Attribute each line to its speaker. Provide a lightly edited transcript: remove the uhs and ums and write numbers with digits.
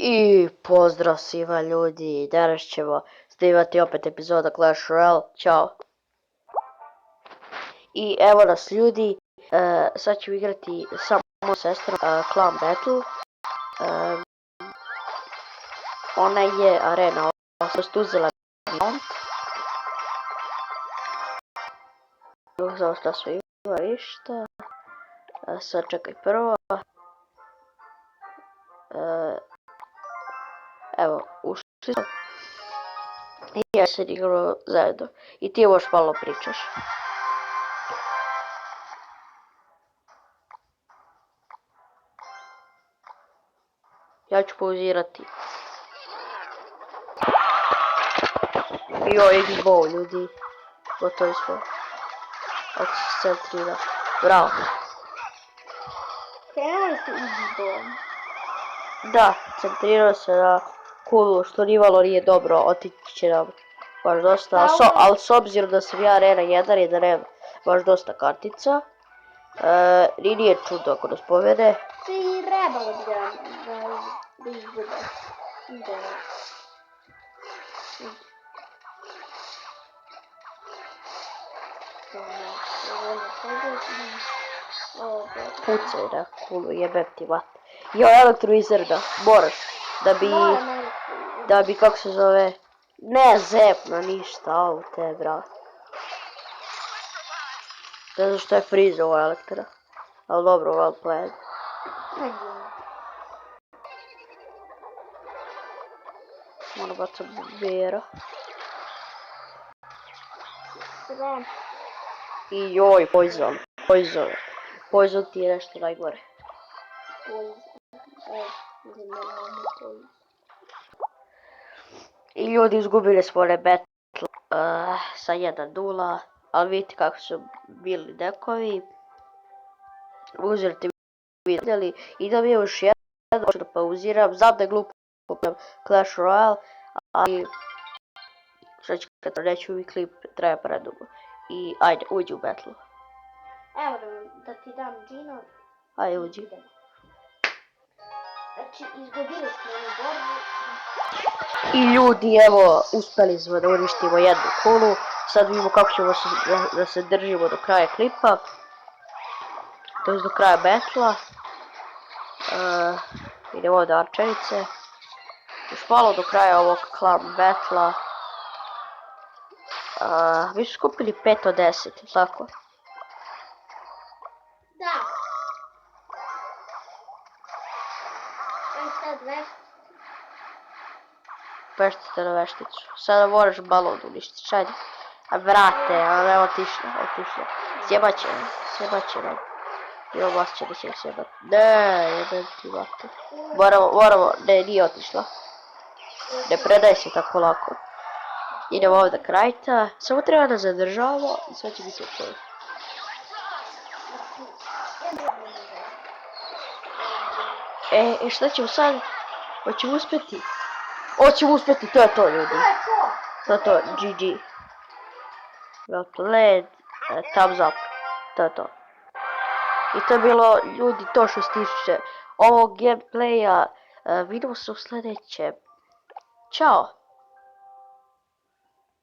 Speaker 1: I pozdrav svima ljudi, danas ćemo snimati opet epizoda Clash Royale, ćao. I evo nas ljudi, sad ću igrati sa mojom sestrom Clan Battle. Ona je arena, ona je uzela mount. Uzela šta sve ima, ništa. Sad čekaj prvo. Evo, ušli smo. I ja sad igramo zajedno. I ti još malo pričaš. Ja ću pauzirati. Joj, X-Bow ljudi. Gotovi smo. Ako se centrira. Bravo.
Speaker 2: Krenuli su X-Bowom.
Speaker 1: Da, centrirao se na kulu, što nimalo nije dobro, otići će nam baš dosta, ali s obzirom da sam ja arena 1 i da nema baš dosta kartica, nije čudno ako nas povede.
Speaker 2: Ti trebalo da izgube.
Speaker 1: Pucaj na kulu, jebem ti vat. Jo, elektroizerda, moraš, da bi, kako se zove, ne zepno ništa, au te, bravo. Ne znam što je freeze ovo elektra, ali dobro, well played. Moram bacam bera. I joj, poison. Poison ti je nešto najgore. I ljudi, izgubili smo one battle sa 1-0, ali vidite kako su bili dekovi. Uzirati vidjeli i da mi je još jedan, ću da pauziram, znam da je glupo Clash Royale, ali što ću kada neću mi klip traje predugo. I ajde, uđi u battle.
Speaker 2: Evo da ti dam Gino.
Speaker 1: Ajde, uđi.
Speaker 2: Znači, izgubili smo onu borbu.
Speaker 1: I ljudi, evo, uspjeli smo da uništimo jednu kulu. Sad vidimo kako ćemo da se držimo do kraja klipa. To je do kraja battle-a. Idemo ovdje arčerice. Još malo do kraja ovog clan battle-a. Mi su skupili 5 od 10, tako?
Speaker 2: Da. Aj sad
Speaker 1: Veštite na vešticu. Sada moraš balon uništiti, ajde. A vrate, ali ne otišla. Sjebat će nam. I ovo će da će sjebat. Ne, jebem ti vate. Moramo, ne, nije otišla. Ne predaj se tako lako. Idemo ovdje krajta. Samo treba da zadržavamo i sve će biti ok. Šta ćemo sad? Hoćemo uspjeti? Hoćemo uspjeti, to je to ljudi. To je to, GG. Well played, thumbs up. To je to. I to je bilo ljudi to što se tiče ovog gameplaya. Vidimo se u sljedećem. Ćao!